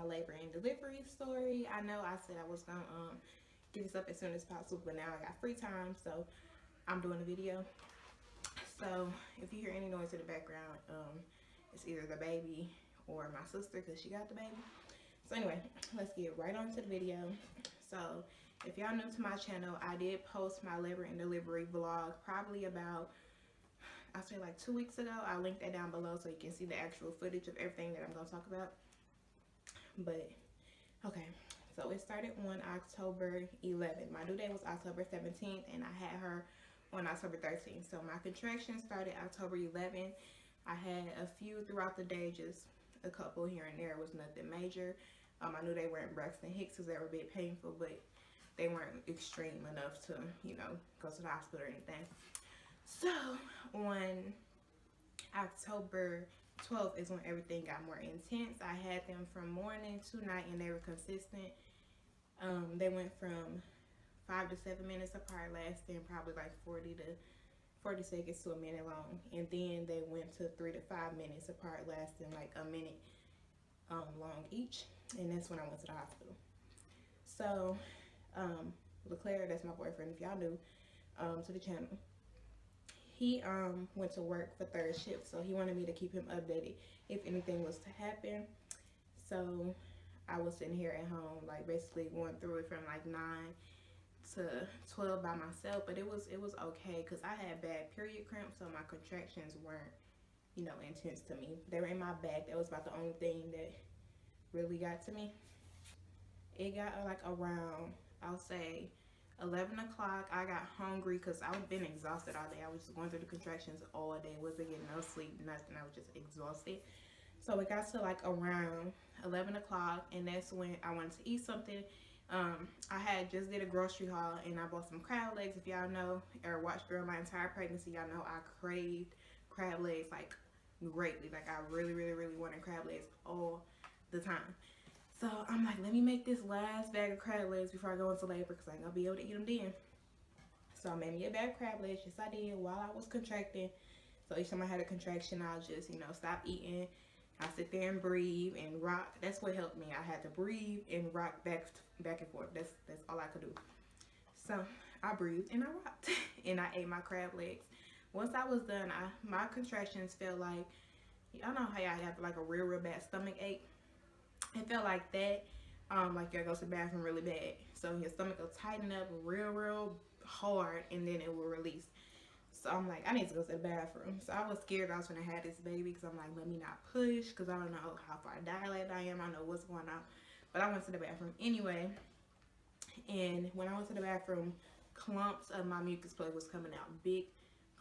labor and delivery story. I know I said I was gonna get this up as soon as possible, but now I got free time, so I'm doing a video. So if you hear any noise in the background, it's either the baby or my sister because she got the baby. So anyway, let's get right on to the video. So if y'all new to my channel, I did post my labor and delivery vlog probably about, I'll say like 2 weeks ago. I'll link that down below so you can see the actual footage of everything that I'm going to talk about. But okay, so it started on October 11th. My due date was October 17th and I had her on October 13th. So my contractions started October 11th. I had a few throughout the day, just a couple here and there. It was nothing major. I knew they weren't Braxton Hicks because they were a bit painful, but they weren't extreme enough to, you know, go to the hospital or anything. So on October 12th is when everything got more intense. I had them from morning to night and they were consistent. They went from 5 to 7 minutes apart, lasting probably like 40 seconds to a minute long, and then they went to 3 to 5 minutes apart, lasting like a minute long each, and that's when I went to the hospital. So LeClair, that's my boyfriend if y'all new to the channel, he went to work for third shift, so he wanted me to keep him updated if anything was to happen. So I was sitting here at home, like basically going through it from like 9 to 12 by myself, but it was okay because I had bad period cramps, so my contractions weren't, you know, intense to me. They were in my back. That was about the only thing that really got to me. It got like around, I'll say 11 o'clock. I got hungry because I've been exhausted all day. I was just going through the contractions all day, wasn't getting no sleep, nothing. I was just exhausted. So it got to like around 11 o'clock, and that's when I wanted to eat something. I had just did a grocery haul and I bought some crab legs. If y'all know or watched through my entire pregnancy, y'all know I craved crab legs like greatly. Like I really wanted crab legs all the time. So I'm like, let me make this last bag of crab legs before I go into labor because I ain't gonna be able to eat them then. So I made me a bag of crab legs. Yes, I did, while I was contracting. So each time I had a contraction, I'll just, you know, stop eating. I sit there and breathe and rock. That's what helped me. I had to breathe and rock back and forth. That's all I could do. So I breathed and I rocked and I ate my crab legs. Once I was done, my contractions felt like, y'all know how y'all have like a real bad stomach ache. It felt like that. Like y'all go to the bathroom really bad. So your stomach will tighten up real hard and then it will release. So I'm like, I need to go to the bathroom. So I was scared I was going to have this baby because I'm like, let me not push because I don't know how far dilated I am. I don't know what's going on. But I went to the bathroom anyway. And when I went to the bathroom, clumps of my mucus plug was coming out. Big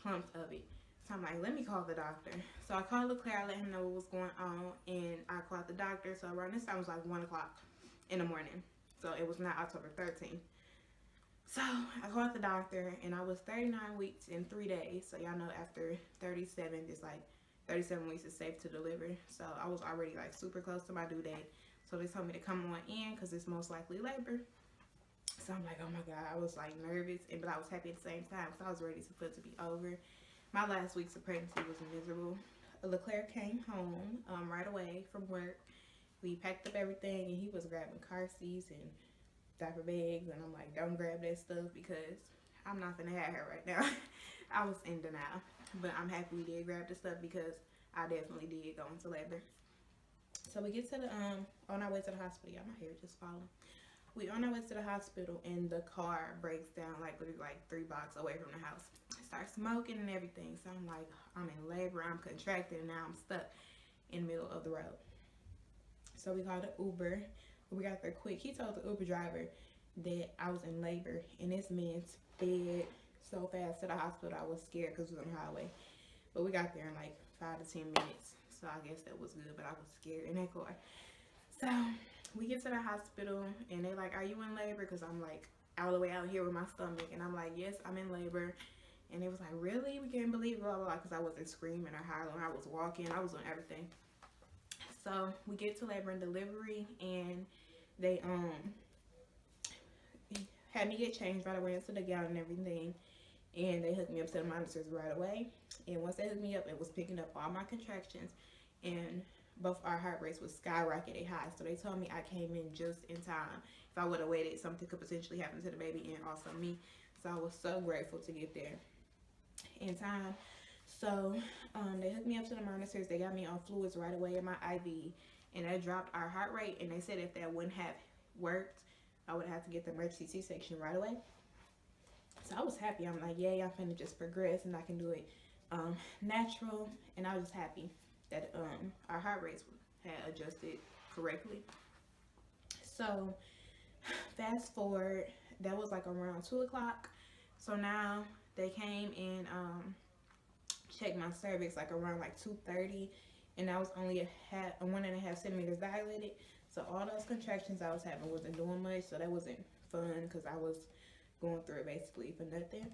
clumps of it. So I'm like, let me call the doctor. So I called LeClair, I let him know what was going on. And I called the doctor. So around this time it was like 1 o'clock in the morning. So it was not October 13th. So I called the doctor and I was 39 weeks in 3 days. So y'all know after 37, it's like 37 weeks is safe to deliver. So I was already like super close to my due date. So they told me to come on in because it's most likely labor. So I'm like, oh my God, I was like nervous, but I was happy at the same time because I was ready for it to be over. My last weeks of pregnancy was miserable. LeClair came home right away from work. We packed up everything and he was grabbing car seats and diaper bags, and I'm like, don't grab that stuff because I'm not gonna have her right now. I was in denial, but I'm happy we did grab the stuff because I definitely did go into labor. So we get to the on our way to the hospital. Y'all, my hair just falling. We on our way to the hospital and the car breaks down like literally like 3 blocks away from the house. It starts smoking and everything. So I'm like, I'm in labor, I'm contracting, and now I'm stuck in the middle of the road. So we called an Uber. We got there quick. He told the Uber driver that I was in labor, and this man sped so fast to the hospital. I was scared because it was on the highway. But we got there in like 5 to 10 minutes. So I guess that was good, but I was scared in that car. So we get to the hospital, and they're like, are you in labor? Because I'm like all the way out here with my stomach. And I'm like, yes, I'm in labor. And it was like, really? We can't believe it, blah, blah, blah, because I wasn't screaming or hollering. I was walking. I was on everything. So we get to labor and delivery, and they had me get changed right away into the gown and everything, and they hooked me up to the monitors right away. And once they hooked me up, it was picking up all my contractions, and both our heart rates was skyrocketed high. So they told me I came in just in time. If I would have waited, something could potentially happen to the baby and also me. So I was so grateful to get there in time. So they hooked me up to the monitors. They got me on fluids right away in my IV, and that dropped our heart rate. And they said if that wouldn't have worked, I would have to get the emergency C-section right away. So I was happy. I'm like, yay, I'm finna just progress and I can do it natural. And I was just happy that our heart rates had adjusted correctly. So fast forward, that was like around 2 o'clock. So now they came and checked my cervix like around like 2:30, and I was only 1.5 centimeters dilated. So all those contractions I was having wasn't doing much, so that wasn't fun because I was going through it basically for nothing.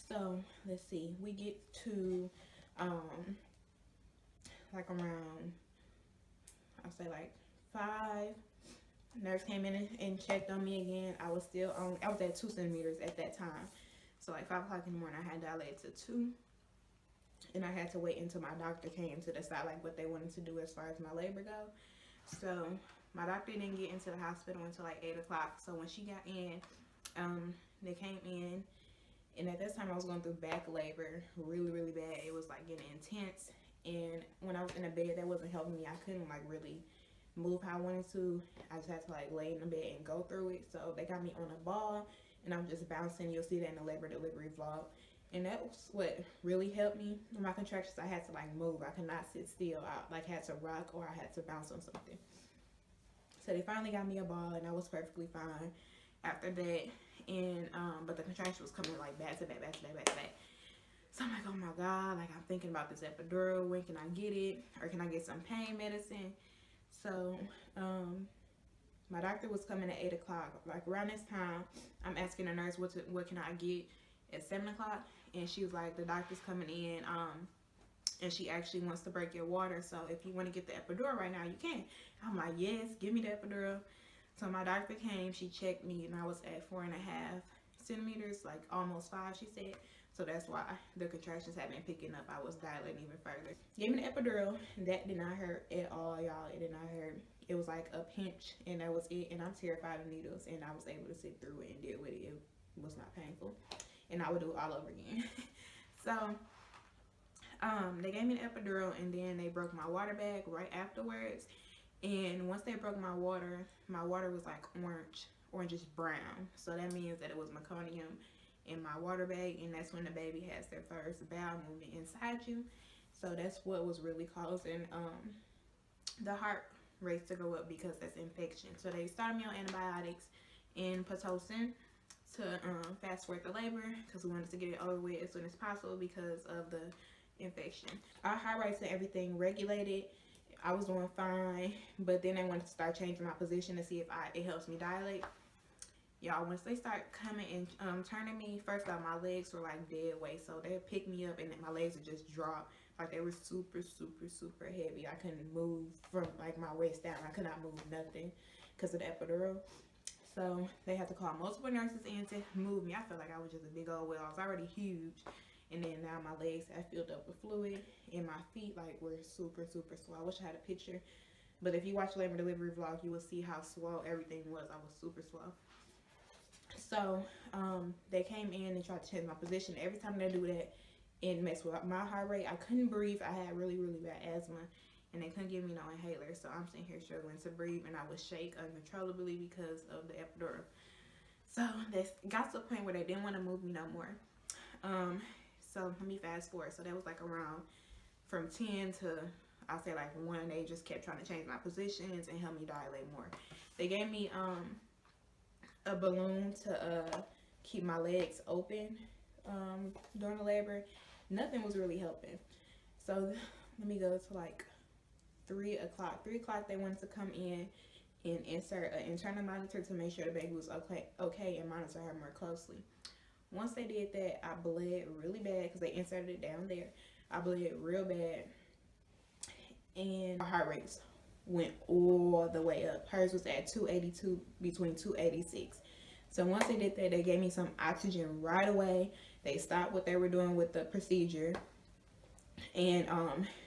So let's see, we get to like around, I'll say like 5. Nurse came in and checked on me again. I was still on, I was at 2 centimeters at that time. So like 5 o'clock in the morning, I had dilated to 2. And I had to wait until my doctor came to decide like what they wanted to do as far as my labor go. So my doctor didn't get into the hospital until like 8 o'clock. So when she got in, they came in, and at this time I was going through back labor really, really bad. It was like getting intense. And when I was in the bed, that wasn't helping me. I couldn't like really move how I wanted to. I just had to like lay in the bed and go through it. So they got me on a ball, and I'm just bouncing. You'll see that in the labor delivery vlog. And that was what really helped me. In my contractions, I had to like move. I could not sit still. I like had to rock or I had to bounce on something. So they finally got me a ball, and I was perfectly fine after that. And but the contraction was coming like back to back, back to back, back to back. So I'm like, oh my God, like I'm thinking about this epidural. When can I get it? Or can I get some pain medicine? So my doctor was coming at 8 o'clock. Like around this time, I'm asking the nurse what can I get at 7 o'clock, and she was like, the doctor's coming in, and she actually wants to break your water. So if you want to get the epidural right now, you can. I'm like, yes, give me the epidural. So my doctor came, she checked me, and I was at 4.5 centimeters, like almost 5, she said. So that's why the contractions have been picking up. I was dilating even further. Gave me the epidural. That did not hurt at all, y'all. It did not hurt. It was like a pinch, and that was it. And I'm terrified of needles, and I was able to sit through it and deal with it. It was not painful, and I would do it all over again. So they gave me the epidural, and then they broke my water bag right afterwards. And once they broke my water was like orangish brown. So that means that it was meconium in my water bag, and that's when the baby has their first bowel movement inside you. So that's what was really causing the heart rates to go up, because that's infection. So they started me on antibiotics and Pitocin to fast forward the labor, because we wanted to get it over with as soon as possible because of the infection. Our heart rates and everything regulated. I was doing fine, but then they wanted to start changing my position to see if it helps me dilate. Y'all, once they start coming and turning me, first off, my legs were like dead weight, so they picked me up and my legs would just drop. Like they were super, super, super heavy. I couldn't move from like my waist down. I could not move nothing because of the epidural. So they had to call multiple nurses in to move me. I felt like I was just a big old whale. I was already huge, and then now my legs have filled up with fluid, and my feet like were super, super swole. I wish I had a picture, but if you watch the labor delivery vlog, you will see how swole everything was. I was super swole. So they came in and tried to change my position. Every time they do that, it messed with my heart rate. I couldn't breathe. I had really, really bad asthma, and they couldn't give me no inhaler. So I'm sitting here struggling to breathe, and I would shake uncontrollably because of the epidural. So they got to the point where they didn't want to move me no more. So let me fast forward. So that was like around from 10 to, I'll say like 1. They just kept trying to change my positions and help me dilate more. They gave me a balloon to keep my legs open during the labor. Nothing was really helping. So let me go to like 3 o'clock. 3 o'clock they wanted to come in and insert an internal monitor to make sure the baby was okay and monitor her more closely. Once they did that, I bled really bad because they inserted it down there. I bled real bad, and my heart rates went all the way up. Hers was at 282, between 286. So once they did that, they gave me some oxygen right away. They stopped what they were doing with the procedure, And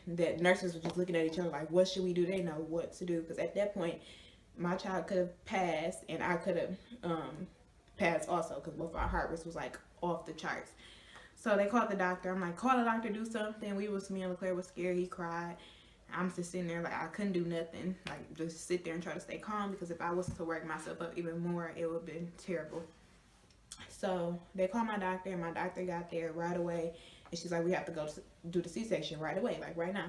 that nurses were just looking at each other like, what should we do? They know what to do, because at that point my child could have passed and I could have passed also, because both our heart rates was like off the charts. So they called the doctor. I'm like, call the doctor, do something. Me and LeClair was scared. He cried. I'm just sitting there like I couldn't do nothing, like just sit there and try to stay calm, because if I was to work myself up even more, it would have been terrible. So they called my doctor, and my doctor got there right away, and she's like, we have to go do the C-section right away, like right now.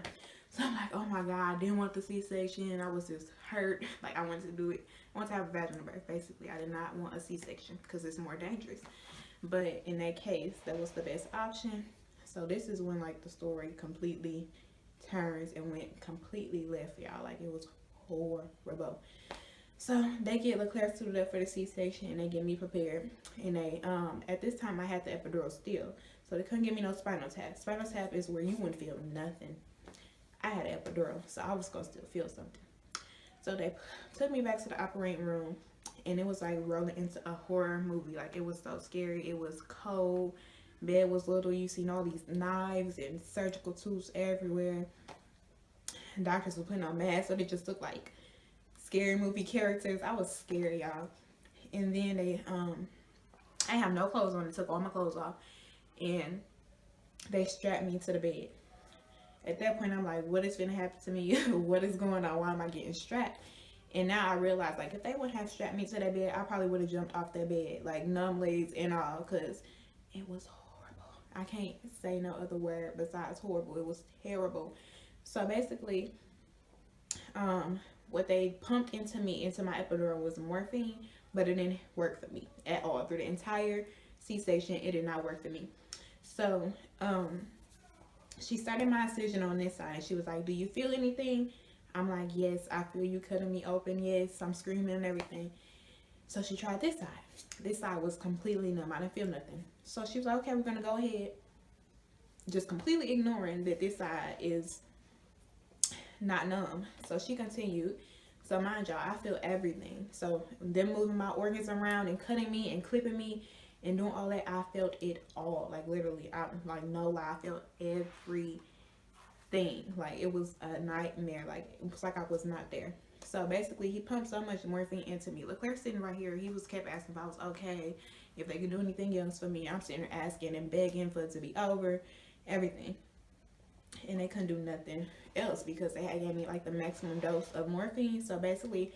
So I'm like, oh my God, I didn't want the C-section. I was just hurt. Like I wanted to do it. I wanted to have a vaginal birth, basically. I did not want a C-section because it's more dangerous. But in that case, that was the best option. So this is when like the story completely turns and went completely left, y'all. Like it was horrible. So they get LeClair suited up for the C-section, and they get me prepared. And they at this time I had the epidural still, so they couldn't give me no spinal tap. Spinal tap is where you wouldn't feel nothing. I had an epidural, so I was gonna still feel something. So they took me back to the operating room, and it was like rolling into a horror movie. Like it was so scary. It was cold. Bed was little. You seen all these knives and surgical tools everywhere. Doctors were putting on masks, so they just looked like scary movie characters. I was scared, y'all. And then they I have no clothes on. They took all my clothes off, and they strapped me to the bed. At that point, I'm like, what is gonna happen to me? What is going on? Why am I getting strapped? And now I realize, like, if they wouldn't have strapped me to that bed, I probably would have jumped off that bed, like numb legs and all, because it was horrible. I can't say no other word besides horrible. It was terrible. So basically, what they pumped into my epidural was morphine, but it didn't work for me at all. Through the entire C-section, it did not work for me. So, she started my incision on this side. She was like, do you feel anything? I'm like, yes, I feel you cutting me open. Yes, I'm screaming and everything. So she tried this side. This side was completely numb. I didn't feel nothing. So she was like, okay, we're going to go ahead. Just completely ignoring that this side is not numb. So she continued. So mind y'all, I feel everything. So them moving my organs around and cutting me and clipping me and doing all that, I felt it all. Like literally, I like no lie, I felt everything. Like it was a nightmare. Like it was like I was not there. So basically, he pumped so much morphine into me. LeClair sitting right here. He was kept asking if I was okay, if they could do anything else for me. I'm sitting there asking and begging for it to be over, everything. And they couldn't do nothing else because they had gave me like the maximum dose of morphine. So basically,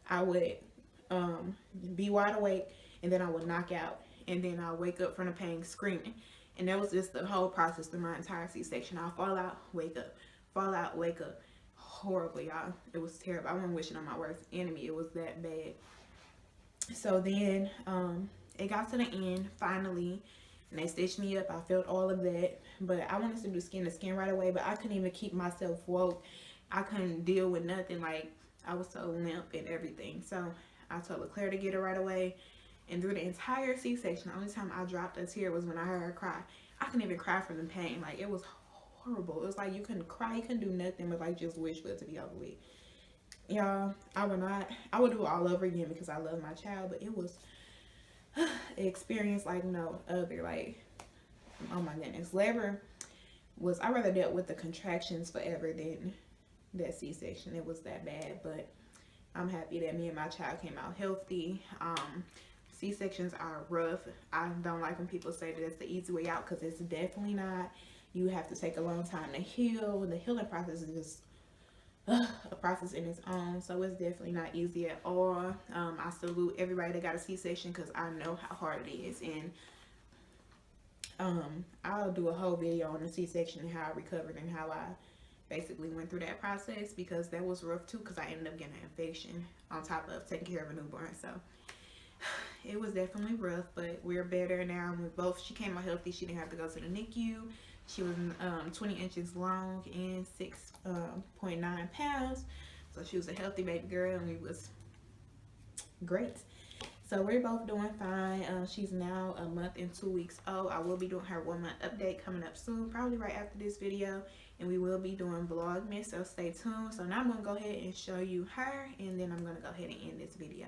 I would be wide awake, and then I would knock out, and then I'll wake up from the pain screaming. And that was just the whole process through my entire C-section. I'll fall out, wake up, fall out, wake up. Horrible, y'all. It was terrible. I wasn't wishing on my worst enemy. It was that bad. So then it got to the end finally, and they stitched me up. I felt all of that, but I wanted to do skin to skin right away, but I couldn't even keep myself woke. I couldn't deal with nothing. Like I was so limp and everything. So I told LeClair to get her right away. And through the entire C-section, the only time I dropped a tear was when I heard her cry. I couldn't even cry from the pain. Like, it was horrible. It was like you couldn't cry. You couldn't do nothing but, like, just wish for it to be over with. Y'all, I would do it all over again because I love my child. But it was an experience like no other. Like, oh, my goodness. Labor was, I rather dealt with the contractions forever than that C-section. It was that bad. But I'm happy that me and my child came out healthy. C-sections are rough. I don't like when people say that it's the easy way out because it's definitely not. You have to take a long time to heal. The healing process is just a process in its own. So it's definitely not easy at all. I salute everybody that got a C-section because I know how hard it is. And I'll do a whole video on the C-section and how I recovered and how I basically went through that process because that was rough too because I ended up getting an infection on top of taking care of a newborn. So it was definitely rough, but we're better now. She came out healthy. She didn't have to go to the NICU. She was 20 inches long and 6.9 pounds. So she was a healthy baby girl, and we was great. So we're both doing fine. She's now a month and 2 weeks old. I will be doing her 1 month update coming up soon, probably right after this video. And we will be doing Vlogmas, so stay tuned. So now I'm going to go ahead and show you her, and then I'm going to go ahead and end this video.